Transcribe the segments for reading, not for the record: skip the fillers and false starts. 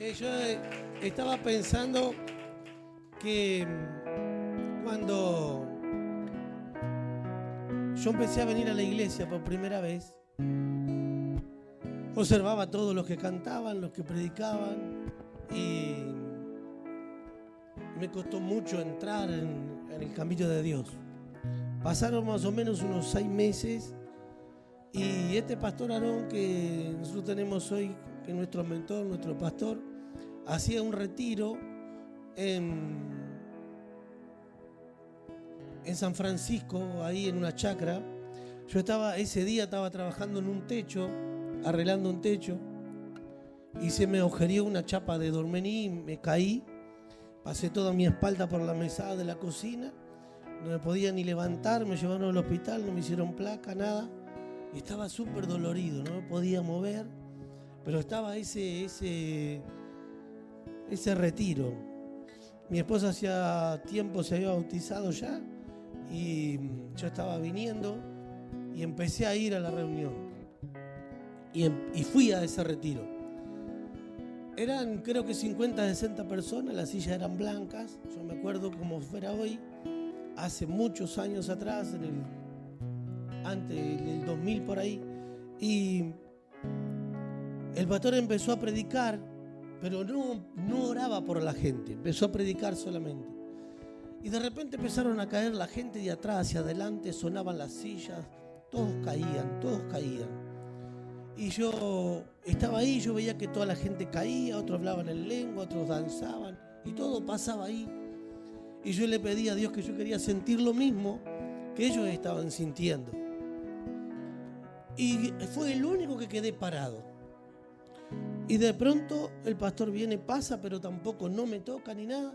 Estaba pensando que cuando yo empecé a venir a la iglesia por primera vez, observaba a todos los que cantaban, los que predicaban, y me costó mucho entrar en el camino de Dios. Pasaron más o menos unos 6 meses y este pastor Aarón que nosotros tenemos hoy, que es nuestro mentor, nuestro pastor, hacía un retiro en San Francisco, ahí en una chacra. Ese día estaba trabajando en un techo, arreglando un techo, y se me agujereó una chapa de dormení, me caí, pasé toda mi espalda por la mesada de la cocina, no me podía ni levantar, me llevaron al hospital, no me hicieron placa, nada, y estaba súper dolorido, no me podía mover, pero estaba ese retiro. Mi esposa hacía tiempo se había bautizado ya, y yo estaba viniendo y empecé a ir a la reunión y fui a ese retiro. Eran creo que 50, 60 personas, las sillas eran blancas. Yo me acuerdo como fuera hoy, hace muchos años atrás, antes del 2000 por ahí, y el pastor empezó a predicar, pero no oraba por la gente, empezó a predicar solamente. Y de repente empezaron a caer la gente de atrás hacia adelante, sonaban las sillas, todos caían. Y yo estaba ahí, yo veía que toda la gente caía, otros hablaban en lengua, otros danzaban, y todo pasaba ahí. Y yo le pedí a Dios que yo quería sentir lo mismo que ellos estaban sintiendo. Y fue el único que quedé parado. Y de pronto el pastor viene, pasa, pero tampoco no me toca ni nada.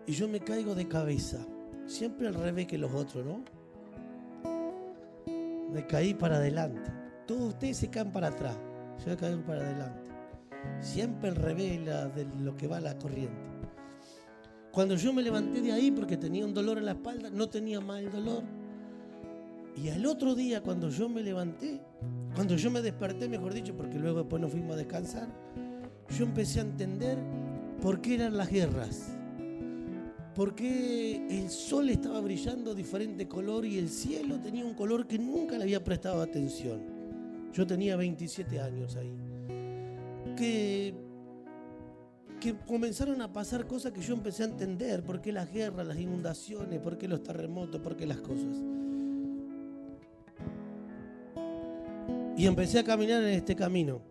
Y yo me caigo de cabeza, siempre al revés que los otros, ¿no? Me caí para adelante. Todos ustedes se caen para atrás, yo me caí para adelante. Siempre al revés de lo que va la corriente. Cuando yo me levanté de ahí, porque tenía un dolor en la espalda, no tenía más el dolor. Y al otro día, cuando yo me desperté, mejor dicho, porque luego después nos fuimos a descansar, yo empecé a entender por qué eran las guerras. Porque el sol estaba brillando diferente color y el cielo tenía un color que nunca le había prestado atención. Yo tenía 27 años ahí. Que comenzaron a pasar cosas que yo empecé a entender. ¿Por qué las guerras, las inundaciones? ¿Por qué los terremotos? ¿Por qué las cosas? Y empecé a caminar en este camino.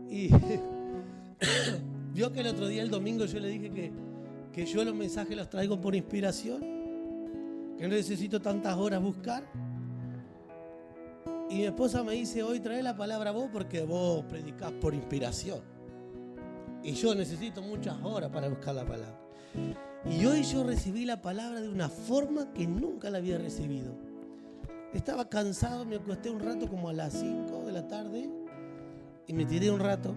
Y vio que el otro día, el domingo, yo le dije que yo los mensajes los traigo por inspiración, que no necesito tantas horas buscar. Y mi esposa me dice, hoy trae la palabra vos porque vos predicás por inspiración. Y yo necesito muchas horas para buscar la palabra. Y hoy yo recibí la palabra de una forma que nunca la había recibido. Estaba cansado, me acosté un rato como a las 5 de la tarde y me tiré un rato.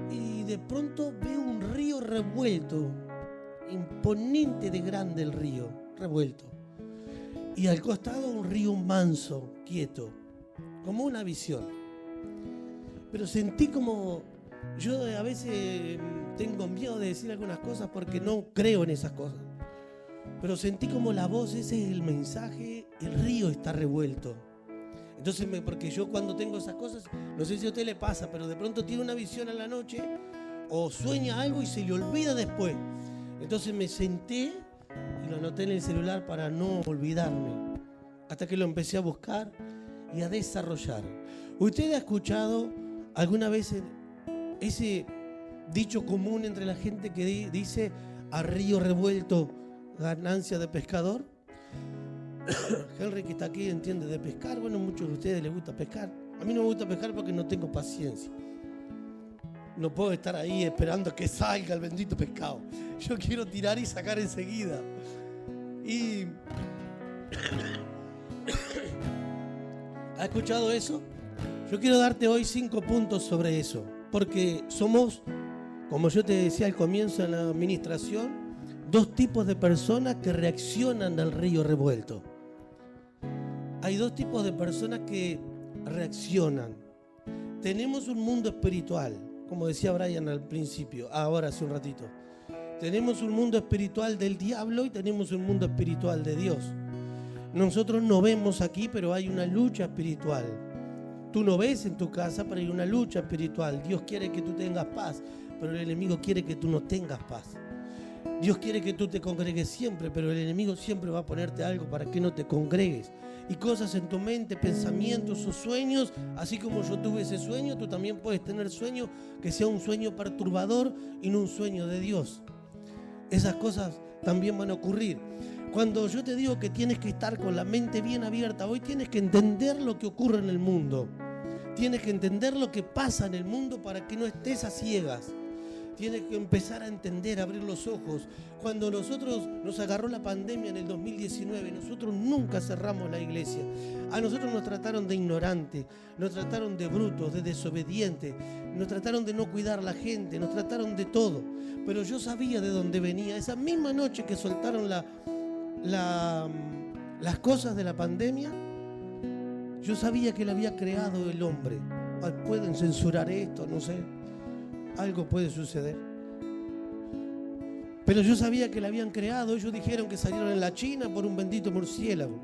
Y de pronto veo un río revuelto, imponente de grande el río, revuelto. Y al costado un río manso, quieto, como una visión. Pero sentí como, yo a veces tengo miedo de decir algunas cosas porque no creo en esas cosas. Pero sentí como la voz, ese es el mensaje, el río está revuelto. Entonces, porque yo cuando tengo esas cosas, no sé si a usted le pasa, pero de pronto tiene una visión a la noche o sueña algo y se le olvida después. Entonces me senté y lo anoté en el celular para no olvidarme, hasta que lo empecé a buscar y a desarrollar. ¿Usted ha escuchado alguna vez ese dicho común entre la gente que dice a río revuelto ganancia de pescador? Henry, que está aquí, entiende de pescar. Bueno, muchos de ustedes les gusta pescar. A mí no me gusta pescar porque no tengo paciencia. No puedo estar ahí esperando que salga el bendito pescado. Yo quiero tirar y sacar enseguida. Y ¿ha escuchado eso? Yo quiero darte hoy 5 puntos sobre eso. Porque somos, como yo te decía al comienzo de la administración, 2 tipos de personas que reaccionan al río revuelto. Hay 2 tipos de personas que reaccionan. tenemos un mundo espiritual, como decía Brian al principio, ahora hace un ratito. Tenemos un mundo espiritual del diablo y tenemos un mundo espiritual de Dios. Nosotros no vemos aquí, pero hay una lucha espiritual. Tú no ves en tu casa, pero hay una lucha espiritual. Dios quiere que tú tengas paz, pero el enemigo quiere que tú no tengas paz. Dios quiere que tú te congregues siempre, pero el enemigo siempre va a ponerte algo para que no te congregues. Y cosas en tu mente, pensamientos o sueños, así como yo tuve ese sueño, tú también puedes tener sueño que sea un sueño perturbador y no un sueño de Dios. Esas cosas también van a ocurrir. Cuando yo te digo que tienes que estar con la mente bien abierta, hoy tienes que entender lo que ocurre en el mundo. Tienes que entender lo que pasa en el mundo para que no estés a ciegas. Tienes que empezar a entender, a abrir los ojos. Cuando nosotros nos agarró la pandemia en el 2019, nosotros nunca cerramos la iglesia. A nosotros nos trataron de ignorantes, nos trataron de brutos, de desobedientes, nos trataron de no cuidar a la gente, nos trataron de todo. Pero yo sabía de dónde venía. Esa misma noche que soltaron las cosas de la pandemia, yo sabía que la había creado el hombre. Pueden censurar esto, no sé. Algo puede suceder. Pero yo sabía que la habían creado. Ellos dijeron que salieron en la China por un bendito murciélago.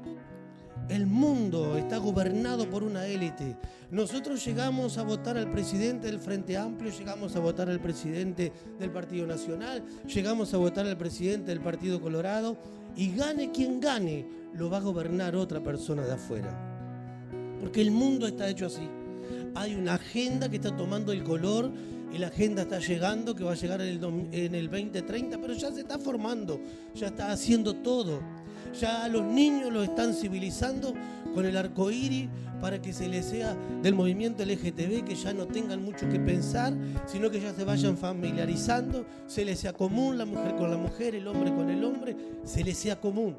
El mundo está gobernado por una élite. Nosotros llegamos a votar al presidente del Frente Amplio, llegamos a votar al presidente del Partido Nacional, llegamos a votar al presidente del Partido Colorado, y gane quien gane, lo va a gobernar otra persona de afuera. Porque el mundo está hecho así. Hay una agenda que está tomando el color y la agenda está llegando, que va a llegar en el 2030, pero ya se está formando, ya está haciendo todo. Ya a los niños los están civilizando con el arco iris para que se les sea del movimiento LGTB, que ya no tengan mucho que pensar, sino que ya se vayan familiarizando, se les sea común, la mujer con la mujer, el hombre con el hombre, se les sea común.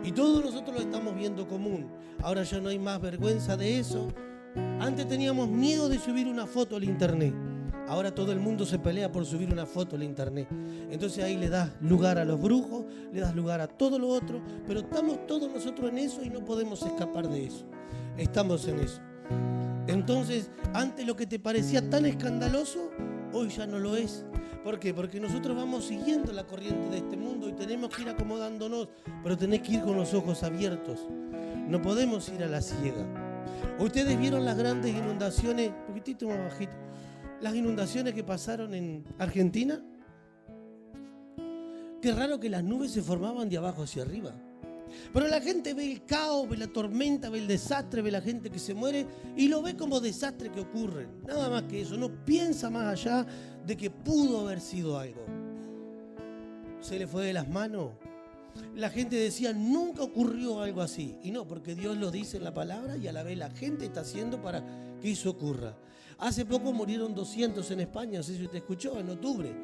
Y todos nosotros lo estamos viendo común. Ahora ya no hay más vergüenza de eso. Antes teníamos miedo de subir una foto al internet. Ahora todo el mundo se pelea por subir una foto al internet. Entonces ahí le das lugar a los brujos, le das lugar a todo lo otro, pero estamos todos nosotros en eso y no podemos escapar de eso. Estamos en eso. Entonces, antes lo que te parecía tan escandaloso, hoy ya no lo es. ¿Por qué? Porque nosotros vamos siguiendo la corriente de este mundo y tenemos que ir acomodándonos, pero tenés que ir con los ojos abiertos. No podemos ir a la ciega. Ustedes vieron las grandes inundaciones, un poquitito más bajito, las inundaciones que pasaron en Argentina. Qué raro que las nubes se formaban de abajo hacia arriba. Pero la gente ve el caos, ve la tormenta, ve el desastre, ve la gente que se muere y lo ve como desastre que ocurre. Nada más que eso, no piensa más allá de que pudo haber sido algo. Se le fue de las manos. La gente decía, nunca ocurrió algo así. Y no, porque Dios lo dice en la palabra y a la vez la gente está haciendo para que eso ocurra. Hace poco murieron 200 en España, no sé si usted escuchó, en octubre.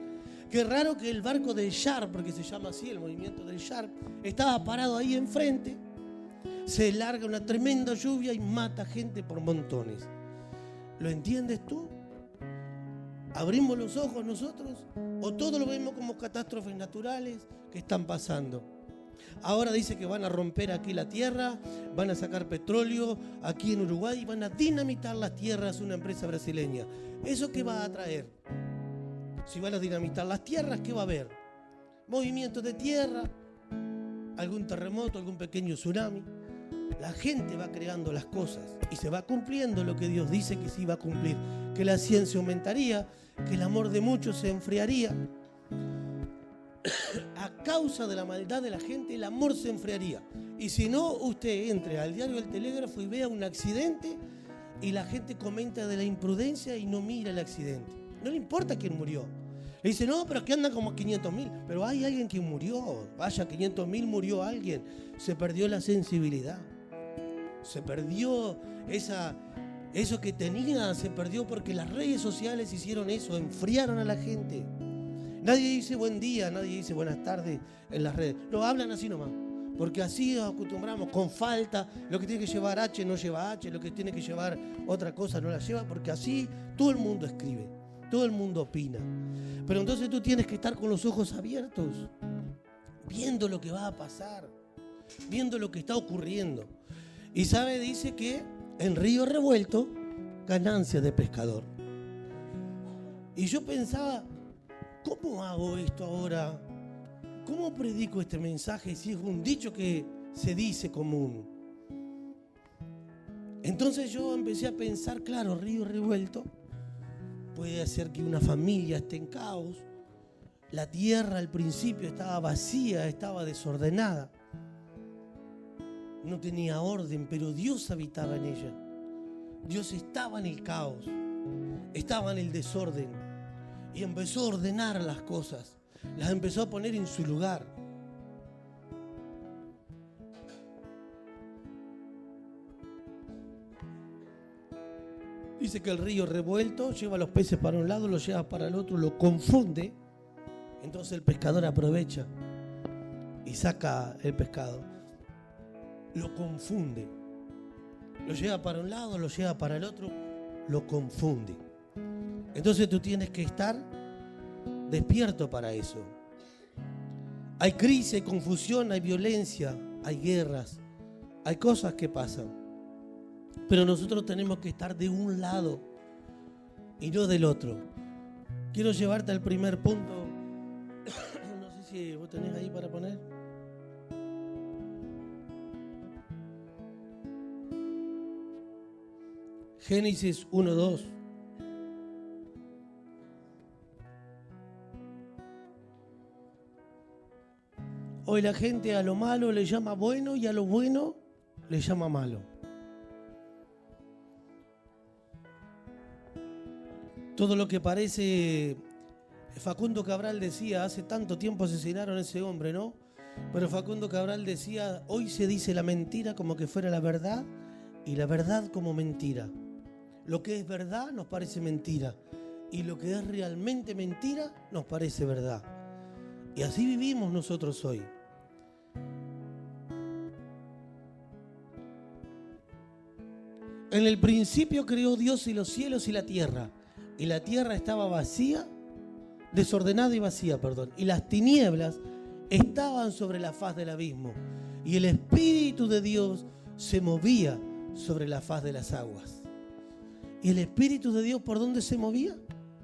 Qué raro que el barco del Sharp, porque se llama así el movimiento del Sharp, estaba parado ahí enfrente, se larga una tremenda lluvia y mata gente por montones. ¿Lo entiendes tú? ¿Abrimos los ojos nosotros? ¿O todo lo vemos como catástrofes naturales que están pasando? Ahora dice que van a romper aquí la tierra, van a sacar petróleo aquí en Uruguay y van a dinamitar las tierras, una empresa brasileña. ¿Eso qué va a traer? Si van a dinamitar las tierras, ¿qué va a haber? Movimientos de tierra, algún terremoto, algún pequeño tsunami. La gente va creando las cosas y se va cumpliendo lo que Dios dice que sí va a cumplir. Que la ciencia aumentaría, que el amor de muchos se enfriaría. A causa de la maldad de la gente, el amor se enfriaría. Y si no, usted entre al diario El Telégrafo y vea un accidente y la gente comenta de la imprudencia y no mira el accidente. No le importa quién murió. Le dice, no, pero aquí andan como 500.000. Pero hay alguien que murió. Vaya, 500.000 murió alguien. Se perdió la sensibilidad. Se perdió eso que tenía, se perdió porque las redes sociales hicieron eso, enfriaron a la gente. Nadie dice buen día, nadie dice buenas tardes en las redes. No, hablan así nomás. Porque así nos acostumbramos, con falta. Lo que tiene que llevar H no lleva H, lo que tiene que llevar otra cosa no la lleva, porque así todo el mundo escribe, todo el mundo opina. Pero entonces tú tienes que estar con los ojos abiertos, viendo lo que va a pasar, viendo lo que está ocurriendo. Y sabe, dice que en río revuelto ganancias de pescador. Y yo pensaba, ¿cómo hago esto ahora? ¿Cómo predico este mensaje si es un dicho que se dice común? Entonces yo empecé a pensar, claro, río revuelto puede hacer que una familia esté en caos. La tierra al principio estaba vacía, estaba desordenada. No tenía orden, pero Dios habitaba en ella. Dios estaba en el caos, estaba en el desorden y empezó a ordenar las cosas, las empezó a poner en su lugar. Dice que el río revuelto lleva los peces para un lado, los lleva para el otro, lo confunde. Entonces el pescador aprovecha y saca el pescado. Lo confunde. Lo lleva para un lado, lo lleva para el otro, lo confunde. Entonces tú tienes que estar despierto para eso. Hay crisis, hay confusión, hay violencia, hay guerras, hay cosas que pasan. Pero nosotros tenemos que estar de un lado y no del otro. Quiero llevarte al primer punto. No sé si vos tenés ahí para poner. Génesis 1:2. Hoy la gente a lo malo le llama bueno y a lo bueno le llama malo. Todo lo que parece, Facundo Cabral decía, hace tanto tiempo asesinaron a ese hombre, ¿no? Pero Facundo Cabral decía, hoy se dice la mentira como que fuera la verdad y la verdad como mentira. Lo que es verdad nos parece mentira y lo que es realmente mentira nos parece verdad. Y así vivimos nosotros hoy. En el principio creó Dios y los cielos y la tierra. Y la tierra estaba vacía, desordenada y vacía, y las tinieblas estaban sobre la faz del abismo. Y el Espíritu de Dios se movía sobre la faz de las aguas. ¿Y el Espíritu de Dios por dónde se movía?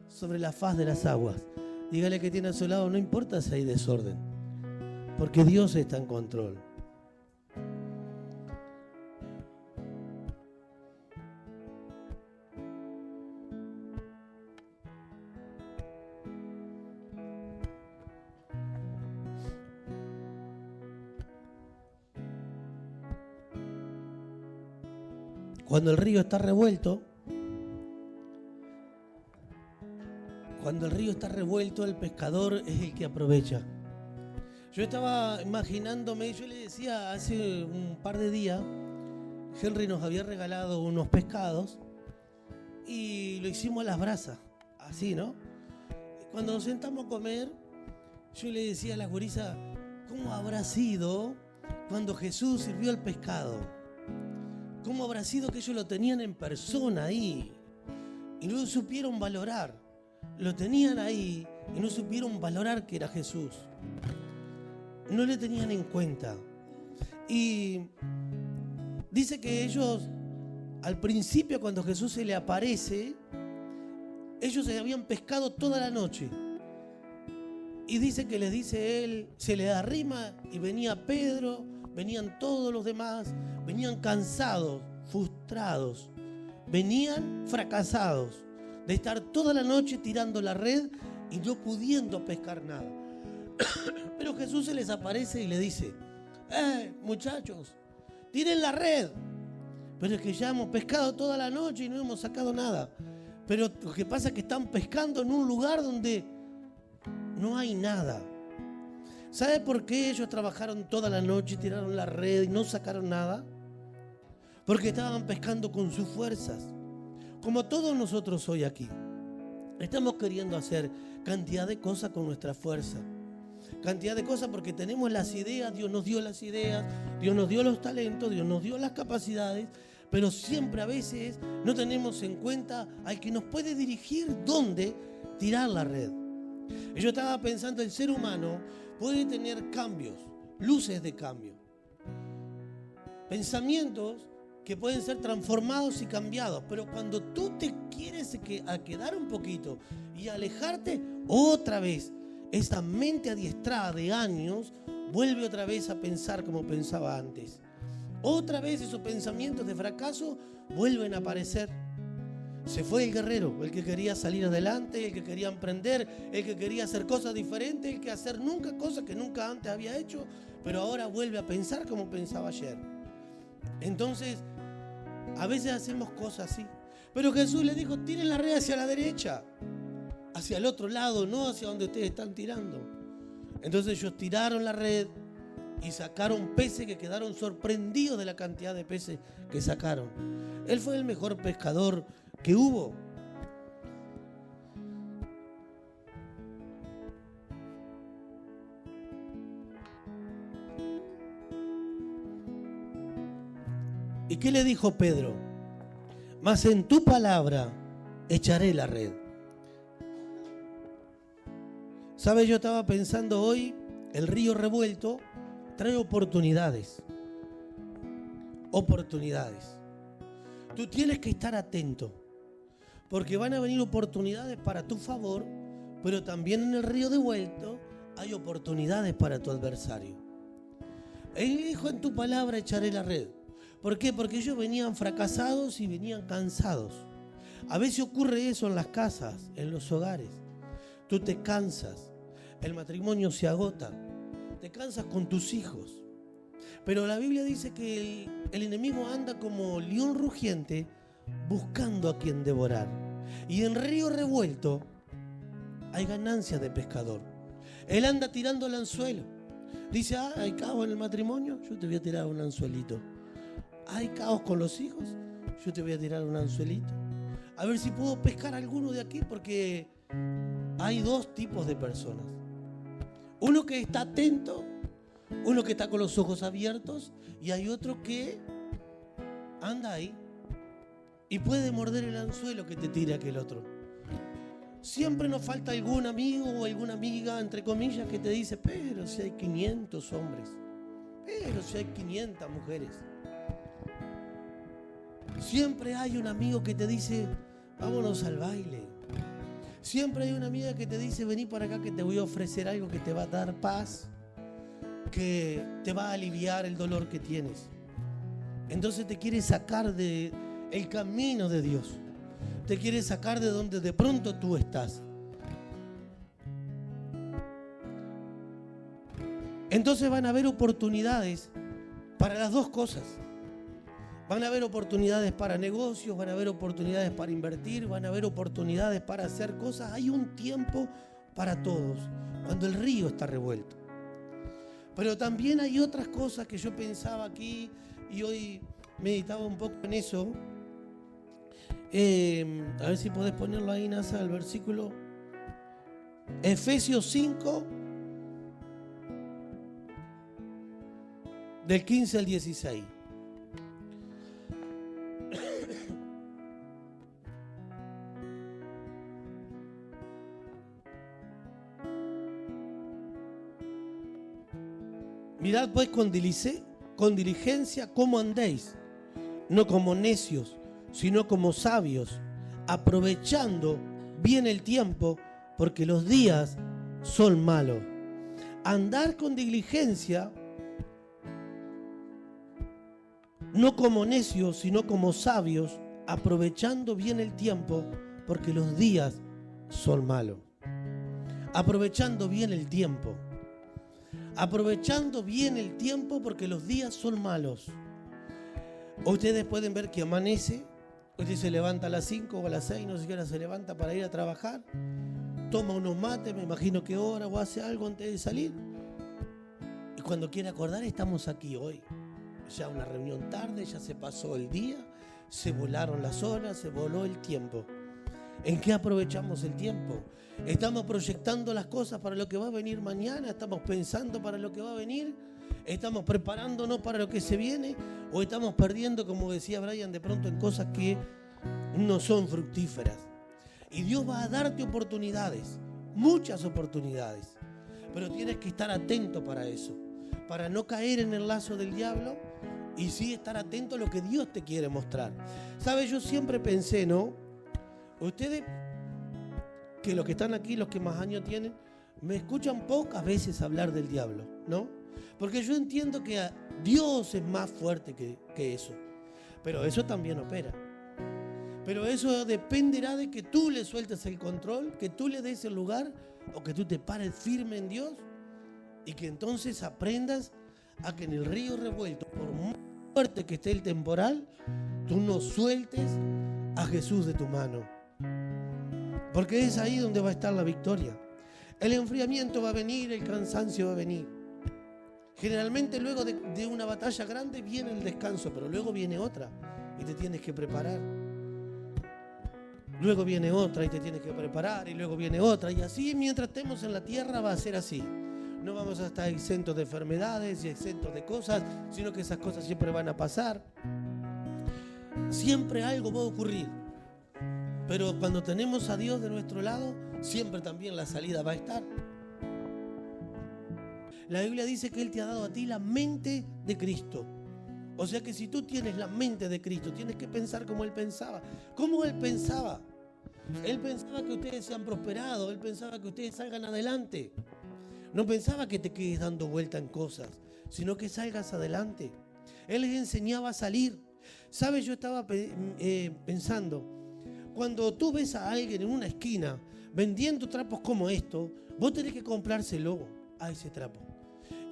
Sobre la faz de las aguas. Dígale que tiene a su lado, no importa si hay desorden, porque Dios está en control. Cuando el río está revuelto, el pescador es el que aprovecha. Yo estaba imaginándome, yo le decía hace un par de días, Henry nos había regalado unos pescados y lo hicimos a las brasas, así, ¿no? Cuando nos sentamos a comer, yo le decía a las gurisas, ¿cómo habrá sido cuando Jesús sirvió el pescado? ¿Cómo habrá sido que ellos lo tenían en persona ahí y no lo supieron valorar? Lo tenían ahí y no supieron valorar que era Jesús. No le tenían en cuenta. Y dice que ellos, al principio cuando Jesús se le aparece, ellos se habían pescado toda la noche. Y dice que les dice él, se le arrima y venía Pedro, venían todos los demás, venían cansados, frustrados, venían fracasados de estar toda la noche tirando la red y no pudiendo pescar nada. Pero Jesús se les aparece y le dice, muchachos, tiren la red. Pero es que ya hemos pescado toda la noche y no hemos sacado nada. Pero lo que pasa es que están pescando en un lugar donde no hay nada. ¿Sabe por qué ellos trabajaron toda la noche, tiraron la red y no sacaron nada? Porque estaban pescando con sus fuerzas. Como todos nosotros hoy aquí. Estamos queriendo hacer cantidad de cosas con nuestra fuerza. Cantidad de cosas porque tenemos las ideas, Dios nos dio las ideas, Dios nos dio los talentos, Dios nos dio las capacidades, pero siempre a veces no tenemos en cuenta al que nos puede dirigir dónde tirar la red. Yo estaba pensando, el ser humano puede tener cambios, luces de cambio, pensamientos que pueden ser transformados y cambiados. Pero cuando tú te quieres quedar un poquito y alejarte, otra vez, esa mente adiestrada de años vuelve otra vez a pensar como pensaba antes. Otra vez esos pensamientos de fracaso vuelven a aparecer. Se fue el guerrero, el que quería salir adelante, el que quería emprender, el que quería hacer cosas diferentes, el que hacer nunca cosas que nunca antes había hecho, pero ahora vuelve a pensar como pensaba ayer. Entonces, a veces hacemos cosas así. Pero Jesús le dijo, tiren la red hacia la derecha, hacia el otro lado, no hacia donde ustedes están tirando. Entonces ellos tiraron la red y sacaron peces que quedaron sorprendidos de la cantidad de peces que sacaron. Él fue el mejor pescador que hubo. ¿Y qué le dijo Pedro? Mas en tu palabra echaré la red. ¿Sabes? Yo estaba pensando hoy, el río revuelto trae oportunidades. Oportunidades. Tú tienes que estar atento, porque van a venir oportunidades para tu favor, pero también en el río revuelto hay oportunidades para tu adversario. Él dijo, en tu palabra echaré la red. ¿Por qué? Porque ellos venían fracasados y venían cansados. A veces ocurre eso en las casas, en los hogares. Tú te cansas, el matrimonio se agota, te cansas con tus hijos. Pero la Biblia dice que el enemigo anda como león rugiente buscando a quien devorar. Y en río revuelto hay ganancias de pescador. Él anda tirando el anzuelo. Dice, hay caos en el matrimonio, yo te voy a tirar un anzuelito. Hay caos con los hijos, yo te voy a tirar un anzuelito. A ver si puedo pescar alguno de aquí, porque hay dos tipos de personas. Uno que está atento, uno que está con los ojos abiertos, y hay otro que anda ahí y puede morder el anzuelo que te tira aquel otro. Siempre nos falta algún amigo o alguna amiga, entre comillas, que te dice, pero si hay 500 hombres, pero si hay 500 mujeres. Siempre hay un amigo que te dice, vámonos al baile. Siempre hay una amiga que te dice, vení para acá que te voy a ofrecer algo que te va a dar paz, que te va a aliviar el dolor que tienes. Entonces te quiere sacar del camino de Dios. Te quiere sacar de donde de pronto tú estás. Entonces van a haber oportunidades para las dos cosas. Van a haber oportunidades para negocios, van a haber oportunidades para invertir, van a haber oportunidades para hacer cosas. Hay un tiempo para todos, cuando el río está revuelto. Pero también hay otras cosas que yo pensaba aquí y hoy meditaba un poco en eso. A ver si podés ponerlo ahí, Nasa, el versículo. Efesios 5, del 15 al 16. Mirad pues con diligencia cómo andéis, no como necios, sino como sabios, aprovechando bien el tiempo, porque los días son malos. Andar con diligencia, no como necios, sino como sabios, aprovechando bien el tiempo, porque los días son malos. Aprovechando bien el tiempo. Aprovechando bien el tiempo, porque los días son malos. Ustedes pueden ver que amanece, usted se levanta a las 5 o a las 6, no sé qué hora se levanta para ir a trabajar, toma unos mates, me imagino qué hora, o hace algo antes de salir. Y cuando quiere acordar, estamos aquí hoy. Ya una reunión tarde, ya se pasó el día, se volaron las horas, se voló el tiempo. ¿En qué aprovechamos el tiempo? ¿Estamos proyectando las cosas para lo que va a venir mañana? ¿Estamos pensando para lo que va a venir? ¿Estamos preparándonos para lo que se viene? ¿O estamos perdiendo, como decía Brian, de pronto en cosas que no son fructíferas? Y Dios va a darte oportunidades, muchas oportunidades. Pero tienes que estar atento para eso, para no caer en el lazo del diablo y sí estar atento a lo que Dios te quiere mostrar. ¿Sabes? Yo siempre pensé, ¿no? Ustedes, que los que están aquí, los que más años tienen, me escuchan pocas veces hablar del diablo, ¿no? Porque yo entiendo que Dios es más fuerte que eso. Pero eso también opera. Pero eso dependerá de que tú le sueltes el control, que tú le des el lugar, o que tú te pares firme en Dios y que entonces aprendas a que en el río revuelto, por muy fuerte que esté el temporal, tú no sueltes a Jesús de tu mano. Porque es ahí donde va a estar la victoria. El enfriamiento va a venir, el cansancio va a venir. Generalmente luego de una batalla grande viene el descanso, pero luego viene otra y te tienes que preparar. Luego viene otra y te tienes que preparar, y luego viene otra, y así mientras estemos en la tierra va a ser así. No vamos a estar exentos de enfermedades y exentos de cosas, sino que esas cosas siempre van a pasar. Siempre algo va a ocurrir. Pero cuando tenemos a Dios de nuestro lado, siempre también la salida va a estar. La Biblia dice que Él te ha dado a ti la mente de Cristo. O sea que si tú tienes la mente de Cristo, tienes que pensar como Él pensaba. ¿Cómo Él pensaba? Él pensaba que ustedes sean prosperados, Él pensaba que ustedes salgan adelante. No pensaba que te quedes dando vuelta en cosas, sino que salgas adelante. Él les enseñaba a salir. ¿Sabes? Yo estaba pensando, cuando tú ves a alguien en una esquina vendiendo trapos como estos, vos tenés que comprárselo a ese trapo.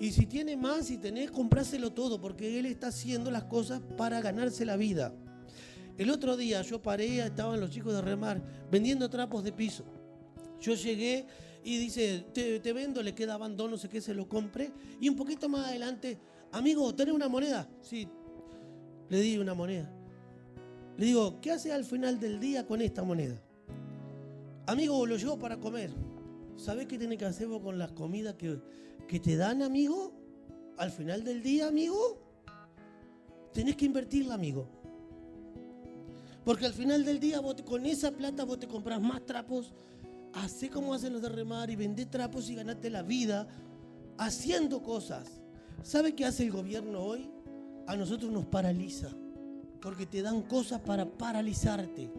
Y si tiene más y tenés, comprárselo todo, porque él está haciendo las cosas para ganarse la vida. El otro día yo paré, estaban los chicos de Remar vendiendo trapos de piso. Yo llegué y dice, te vendo, le queda abandono, no sé qué, se lo compré. Y un poquito más adelante, amigo, ¿tenés una moneda? Sí, le di una moneda. Le digo, ¿qué haces al final del día con esta moneda? Amigo, lo llevo para comer. ¿Sabés qué tenés que hacer vos con las comidas que te dan, amigo? Al final del día, amigo, tenés que invertirla, amigo. Porque al final del día, con esa plata vos te compras más trapos, hacé como hacen los de Remar y vendé trapos y ganaste la vida haciendo cosas. ¿Sabe qué hace el gobierno hoy? A nosotros nos paraliza, porque te dan cosas para paralizarte.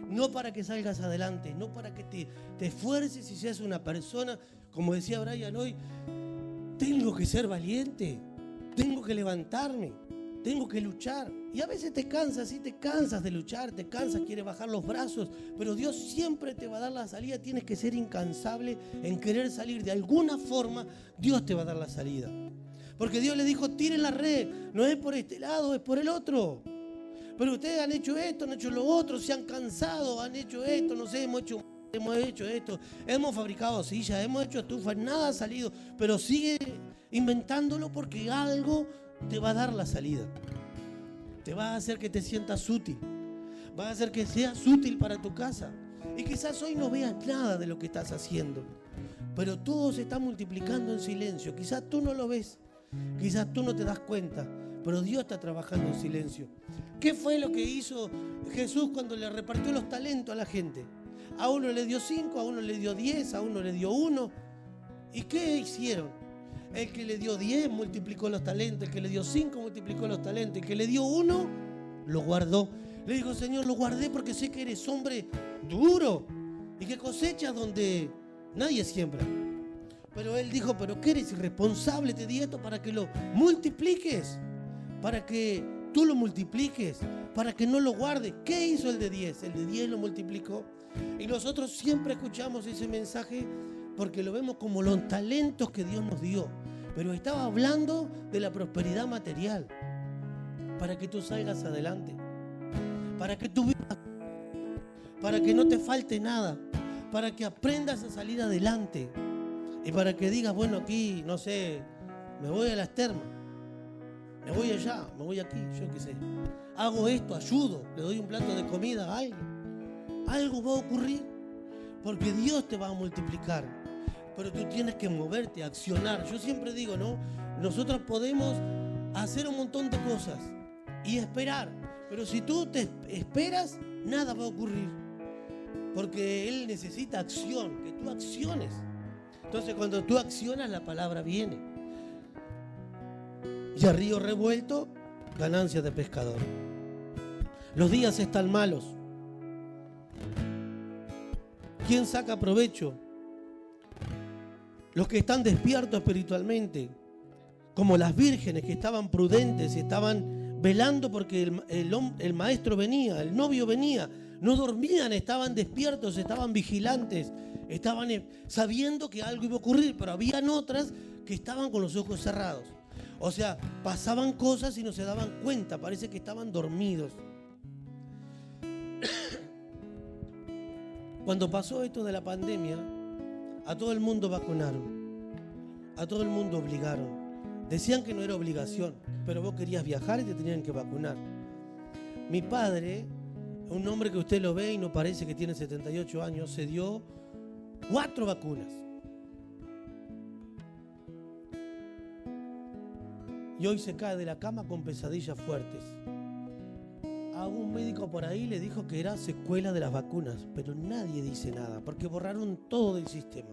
No para que salgas adelante, no para que te esfuerces y seas una persona, como decía Brian hoy, tengo que ser valiente, tengo que levantarme, tengo que luchar. Y a veces te cansas, sí, te cansas de luchar, te cansas, quieres bajar los brazos, pero Dios siempre te va a dar la salida. Tienes que ser incansable en querer salir. De alguna forma, Dios te va a dar la salida. Porque Dios le dijo, tiren la red, no es por este lado, es por el otro. Pero ustedes han hecho esto, han hecho lo otro, se han cansado, han hecho esto, no sé, hemos hecho esto, hemos fabricado sillas, hemos hecho estufas, nada ha salido, pero sigue inventándolo porque algo te va a dar la salida. Te va a hacer que te sientas útil, va a hacer que seas útil para tu casa. Y quizás hoy no veas nada de lo que estás haciendo, pero todo se está multiplicando en silencio. Quizás tú no lo ves, quizás tú no te das cuenta, pero Dios está trabajando en silencio. ¿Qué fue lo que hizo Jesús cuando le repartió los talentos a la gente? A uno le dio 5, a uno le dio 10, a uno le dio 1. ¿Y qué hicieron? El que le dio 10 multiplicó los talentos, el que le dio 5 multiplicó los talentos, el que le dio 1 lo guardó. Le dijo, Señor, lo guardé porque sé que eres hombre duro y que cosechas donde nadie siembra. Pero él dijo, pero ¿qué eres irresponsable? Te di esto para que lo multipliques, para que tú lo multipliques, para que no lo guardes. ¿Qué hizo el de 10? El de 10 lo multiplicó. Y nosotros siempre escuchamos ese mensaje porque lo vemos como los talentos que Dios nos dio. Pero estaba hablando de la prosperidad material, para que tú salgas adelante, para que tú vivas, para que no te falte nada, para que aprendas a salir adelante y para que digas, bueno, aquí, no sé, me voy a las termas, me voy allá, me voy aquí, yo qué sé, hago esto, ayudo, le doy un plato de comida a alguien. Algo va a ocurrir porque Dios te va a multiplicar, pero tú tienes que moverte, accionar. Yo siempre digo, ¿no? Nosotros podemos hacer un montón de cosas y esperar, pero si tú te esperas, nada va a ocurrir, porque Él necesita acción, que tú acciones. Entonces cuando tú accionas, la palabra viene. Y a río revuelto ganancias de pescador. Los días están malos. ¿Quién saca provecho? Los que están despiertos espiritualmente, como las vírgenes que estaban prudentes, estaban velando porque el maestro venía, el novio venía, no dormían, estaban despiertos, estaban vigilantes, estaban sabiendo que algo iba a ocurrir, pero habían otras que estaban con los ojos cerrados. O sea, pasaban cosas y no se daban cuenta, parece que estaban dormidos. Cuando pasó esto de la pandemia, a todo el mundo vacunaron, a todo el mundo obligaron. Decían que no era obligación, pero vos querías viajar y te tenían que vacunar. Mi padre, un hombre que usted lo ve y no parece que tiene 78 años, se dio 4 vacunas. Y hoy se cae de la cama con pesadillas fuertes. A un médico por ahí le dijo que era secuela de las vacunas, pero nadie dice nada, porque borraron todo del sistema.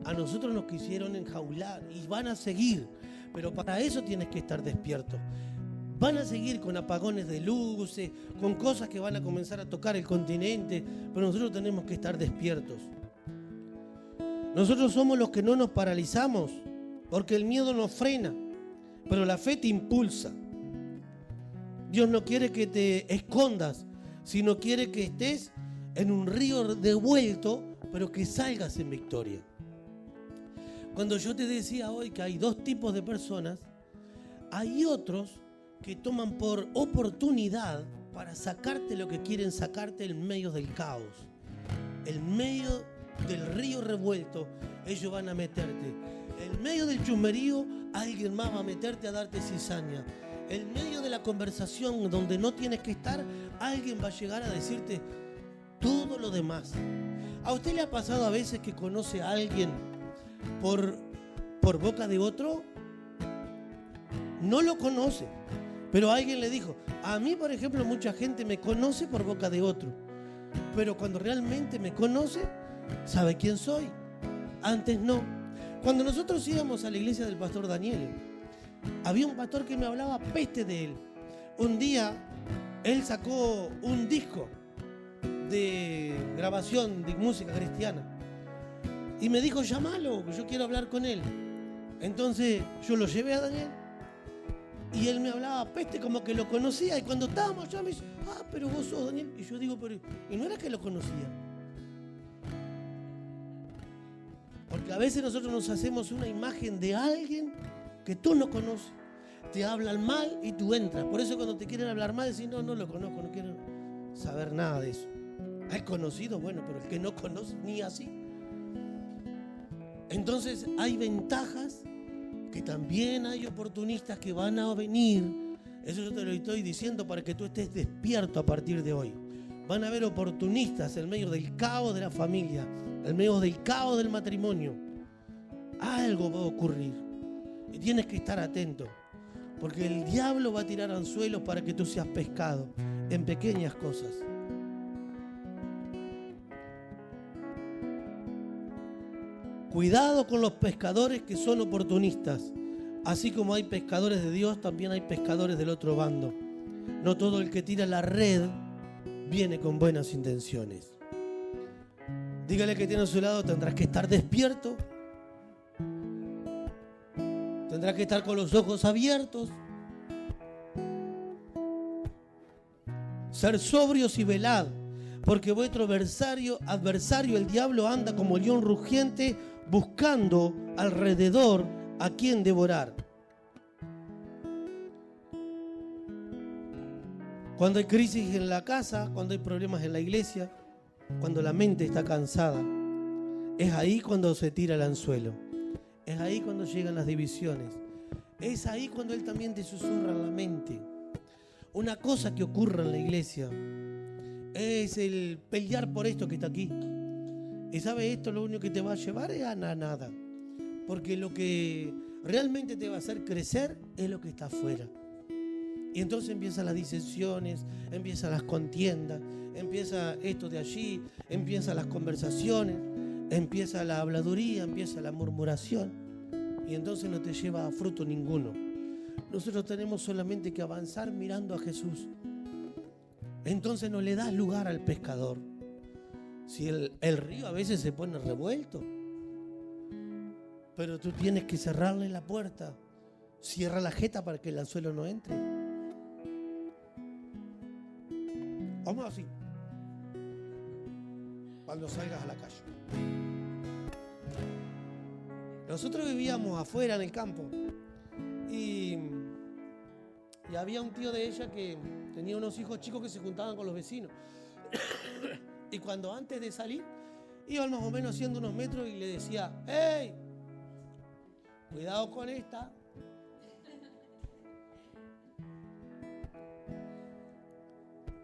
A nosotros nos quisieron enjaular y van a seguir, pero para eso tienes que estar despierto. Van a seguir con apagones de luces, con cosas que van a comenzar a tocar el continente, pero nosotros tenemos que estar despiertos. Nosotros somos los que no nos paralizamos, porque el miedo nos frena, pero la fe te impulsa. Dios no quiere que te escondas, sino quiere que estés en un río revuelto, pero que salgas en victoria. Cuando yo te decía hoy que hay 2 tipos de personas, hay otros que toman por oportunidad para sacarte lo que quieren sacarte en medio del caos. En medio del río revuelto, ellos van a meterte. En medio del chusmerío, alguien más va a meterte a darte cizaña. En medio de la conversación donde no tienes que estar, alguien va a llegar a decirte todo lo demás. ¿A usted le ha pasado a veces que conoce a alguien por boca de otro? No lo conoce, pero alguien le dijo. A mí, por ejemplo, mucha gente me conoce por boca de otro, pero cuando realmente me conoce, sabe quién soy. Antes no. Cuando nosotros íbamos a la iglesia del pastor Daniel, había un pastor que me hablaba peste de él. Un día, él sacó un disco de grabación de música cristiana y me dijo, llámalo, que yo quiero hablar con él. Entonces, yo lo llevé a Daniel y él me hablaba peste como que lo conocía. Y cuando estábamos allá me dice, pero vos sos Daniel. Y yo digo, pero ¿y no era que lo conocía? Porque a veces nosotros nos hacemos una imagen de alguien que tú no conoces. Te hablan mal y tú entras. Por eso cuando te quieren hablar mal, decís, no lo conozco, no quiero saber nada de eso. ¿Has conocido? Bueno, pero el que no conoce, ni así. Entonces hay ventajas, que también hay oportunistas que van a venir. Eso yo te lo estoy diciendo para que tú estés despierto a partir de hoy. Van a haber oportunistas en medio del caos de la familia, en medio del caos del matrimonio. Algo va a ocurrir y tienes que estar atento, porque el diablo va a tirar anzuelos para que tú seas pescado en pequeñas cosas. Cuidado con los pescadores que son oportunistas. Así como hay pescadores de Dios, también hay pescadores del otro bando. No todo el que tira la red viene con buenas intenciones. Dígale que tiene a su lado, tendrás que estar despierto. Tendrás que estar con los ojos abiertos. Ser sobrios y velad, porque vuestro adversario, el diablo, anda como león rugiente, buscando alrededor a quien devorar. Cuando hay crisis en la casa, cuando hay problemas en la iglesia, cuando la mente está cansada, es ahí cuando se tira el anzuelo. Es ahí cuando llegan las divisiones. Es ahí cuando Él también te susurra en la mente. Una cosa que ocurre en la iglesia es el pelear por esto que está aquí. Y sabe, esto lo único que te va a llevar es a nada. Porque lo que realmente te va a hacer crecer es lo que está afuera. Y entonces empiezan las disensiones, empiezan las contiendas, empieza esto de allí, empiezan las conversaciones, empieza la habladuría, empieza la murmuración. Y entonces no te lleva a fruto ninguno. Nosotros tenemos solamente que avanzar mirando a Jesús. Entonces no le das lugar al pescador. Si el río a veces se pone revuelto, pero tú tienes que cerrarle la puerta. Cierra la jeta para que el anzuelo no entre. Vamos así. Cuando salgas a la calle. Nosotros vivíamos afuera en el campo y había un tío de ella que tenía unos hijos chicos que se juntaban con los vecinos. Y cuando antes de salir, iban más o menos haciendo unos metros y le decía: ¡hey! Cuidado con esta.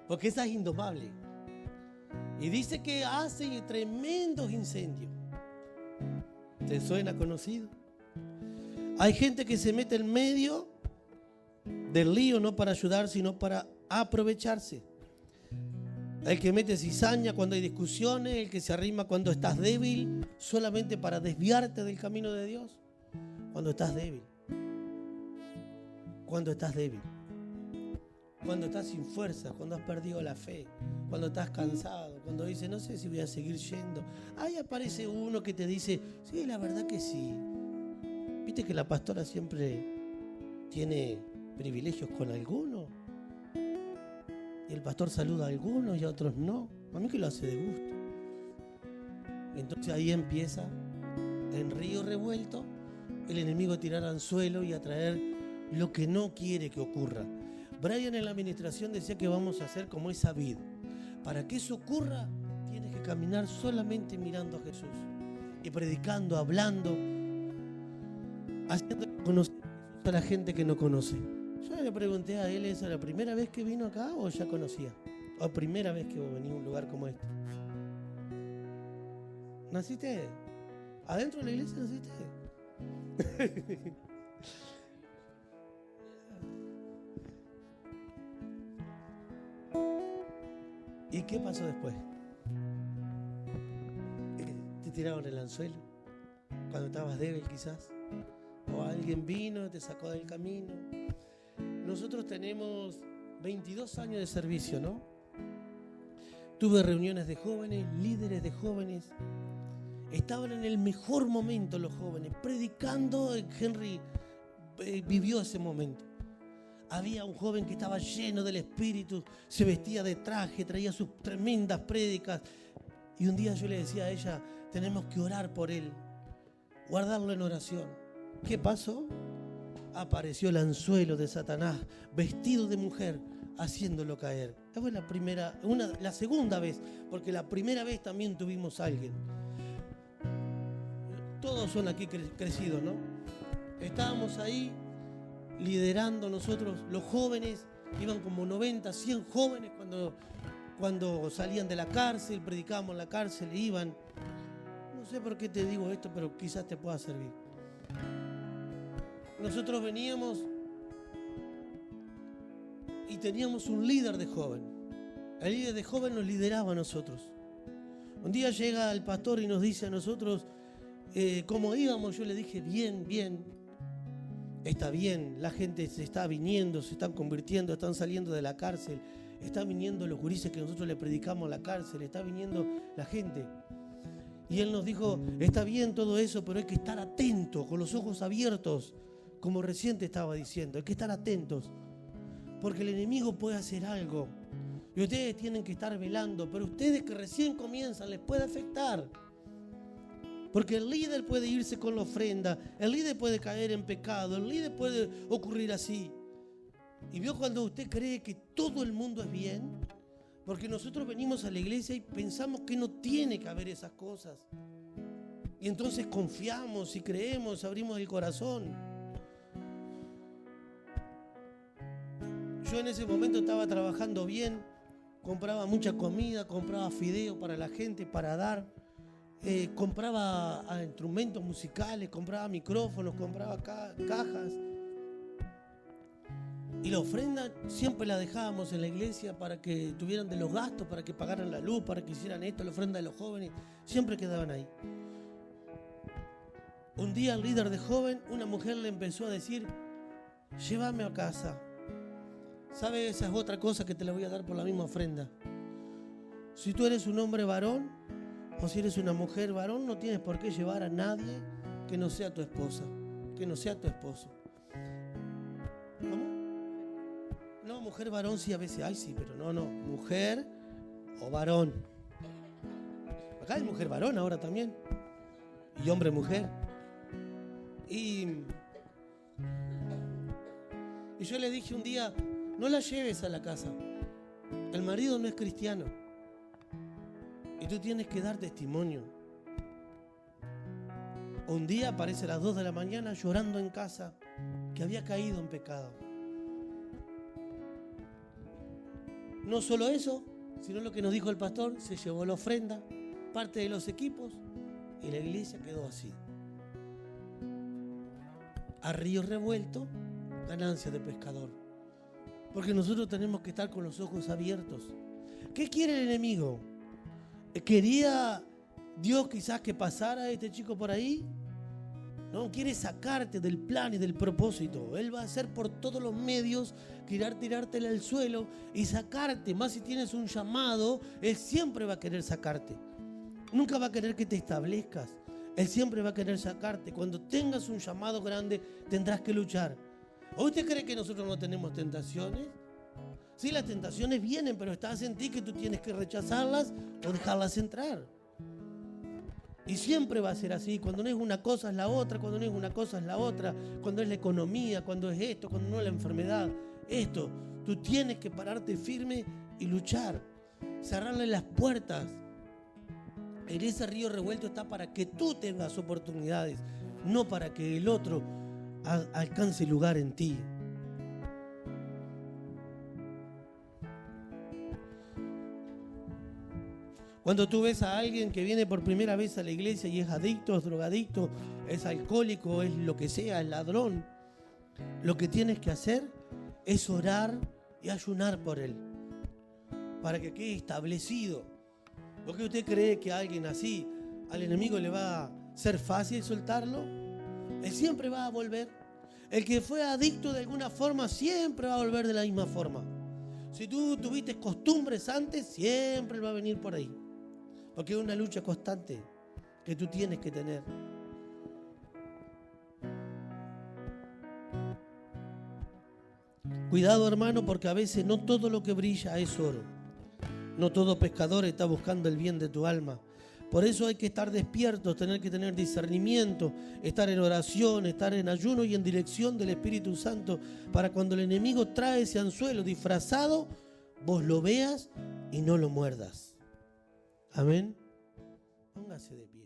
Porque esa es indomable. Y dice que hace tremendos incendios. ¿Te suena conocido? Hay gente que se mete en medio del lío no para ayudar, sino para aprovecharse. El que mete cizaña cuando hay discusiones, el que se arrima cuando estás débil, solamente para desviarte del camino de Dios. Cuando estás débil. Cuando estás débil. Cuando estás sin fuerza, cuando has perdido la fe, cuando estás cansado, cuando dices: no sé si voy a seguir yendo. Ahí aparece uno que te dice: sí, la verdad que sí. ¿Viste que la pastora siempre tiene privilegios con algunos? Y el pastor saluda a algunos y a otros no. A mí que lo hace de gusto. Entonces ahí empieza, en río revuelto, el enemigo a tirar anzuelo y a traer lo que no quiere que ocurra. Brian en la administración decía que vamos a hacer como esa vid. Para que eso ocurra, tienes que caminar solamente mirando a Jesús y predicando, hablando, haciendo conocer a la gente que no conoce. Yo le pregunté a él: ¿esa es la primera vez que vino acá o ya conocía? ¿O primera vez que venía a un lugar como este? ¿Naciste adentro de la iglesia? ¿Naciste? ¿Y qué pasó después? ¿Te tiraron el anzuelo? Cuando estabas débil quizás. O alguien vino, te sacó del camino. Nosotros tenemos 22 años de servicio, ¿no? Tuve reuniones de jóvenes, líderes de jóvenes. Estaban en el mejor momento los jóvenes, predicando. Henry vivió ese momento. Había un joven que estaba lleno del Espíritu, se vestía de traje, traía sus tremendas prédicas. Y un día yo le decía a ella: tenemos que orar por él, guardarlo en oración. ¿Qué pasó? Apareció el anzuelo de Satanás, vestido de mujer, haciéndolo caer. Esa fue la segunda vez, porque la primera vez también tuvimos a alguien. Todos son aquí crecidos, ¿no? Estábamos ahí liderando nosotros, los jóvenes, iban como 90, 100 jóvenes cuando salían de la cárcel, predicábamos en la cárcel, iban. No sé por qué te digo esto, pero quizás te pueda servir. Nosotros veníamos y teníamos un líder de joven. El líder de joven nos lideraba a nosotros. Un día llega el pastor y nos dice a nosotros cómo íbamos. Yo le dije: bien, bien. Está bien, la gente se está viniendo, se están convirtiendo, están saliendo de la cárcel, están viniendo los gurises que nosotros le predicamos en la cárcel, está viniendo la gente. Y él nos dijo: está bien todo eso, pero hay que estar atentos, con los ojos abiertos, como recién te estaba diciendo, hay que estar atentos, porque el enemigo puede hacer algo y ustedes tienen que estar velando, pero ustedes que recién comienzan les puede afectar. Porque el líder puede irse con la ofrenda, el líder puede caer en pecado, el líder puede ocurrir así. Y vio cuando usted cree que todo el mundo es bien, porque nosotros venimos a la iglesia y pensamos que no tiene que haber esas cosas. Y entonces confiamos y creemos, abrimos el corazón. Yo en ese momento estaba trabajando bien, compraba mucha comida, compraba fideo para la gente, para dar. Compraba instrumentos musicales, compraba micrófonos, compraba cajas. Y la ofrenda siempre la dejábamos en la iglesia para que tuvieran de los gastos, para que pagaran la luz, para que hicieran esto, la ofrenda de los jóvenes, siempre quedaban ahí. Un día al líder de joven, una mujer le empezó a decir: llévame a casa. ¿Sabes? Esa es otra cosa que te la voy a dar por la misma ofrenda. Si tú eres un hombre varón o si eres una mujer varón, no tienes por qué llevar a nadie que no sea tu esposa, que no sea tu esposo. ¿Cómo? No, mujer, varón, sí, a veces hay, sí, pero no, mujer o varón. Acá hay mujer, varón ahora también. Y hombre, mujer. Y yo le dije un día, no la lleves a la casa. El marido no es cristiano. Y tú tienes que dar testimonio. Un día aparece a las 2 de la mañana llorando en casa que había caído en pecado. No solo eso, sino lo que nos dijo el pastor, se llevó la ofrenda, parte de los equipos y la iglesia quedó así. A río revuelto, ganancia de pescador. Porque nosotros tenemos que estar con los ojos abiertos. ¿Qué quiere el enemigo? ¿Quería Dios quizás que pasara este chico por ahí? No, quiere sacarte del plan y del propósito. Él va a hacer por todos los medios, tirártela al suelo y sacarte. Más si tienes un llamado, Él siempre va a querer sacarte. Nunca va a querer que te establezcas. Él siempre va a querer sacarte. Cuando tengas un llamado grande, tendrás que luchar. ¿O usted cree que nosotros no tenemos tentaciones? Sí, las tentaciones vienen, pero estás en ti que tú tienes que rechazarlas o dejarlas entrar. Y siempre va a ser así. Cuando no es una cosa es la otra, cuando no es una cosa es la otra, cuando es la economía, cuando es esto, cuando no es la enfermedad. Esto, tú tienes que pararte firme y luchar. Cerrarle las puertas. En ese río revuelto está para que tú tengas oportunidades, no para que el otro alcance lugar en ti. Cuando tú ves a alguien que viene por primera vez a la iglesia y es adicto, es drogadicto, es alcohólico, es lo que sea, es ladrón, lo que tienes que hacer es orar y ayunar por él, para que quede establecido. ¿Por qué usted cree que a alguien así, al enemigo le va a ser fácil soltarlo? Él siempre va a volver. El que fue adicto de alguna forma siempre va a volver de la misma forma. Si tú tuviste costumbres antes, siempre va a venir por ahí. Porque es una lucha constante que tú tienes que tener. Cuidado, hermano, porque a veces no todo lo que brilla es oro. No todo pescador está buscando el bien de tu alma. Por eso hay que estar despiertos, tener que tener discernimiento, estar en oración, estar en ayuno y en dirección del Espíritu Santo, para cuando el enemigo trae ese anzuelo disfrazado, vos lo veas y no lo muerdas. Amén. Póngase de pie.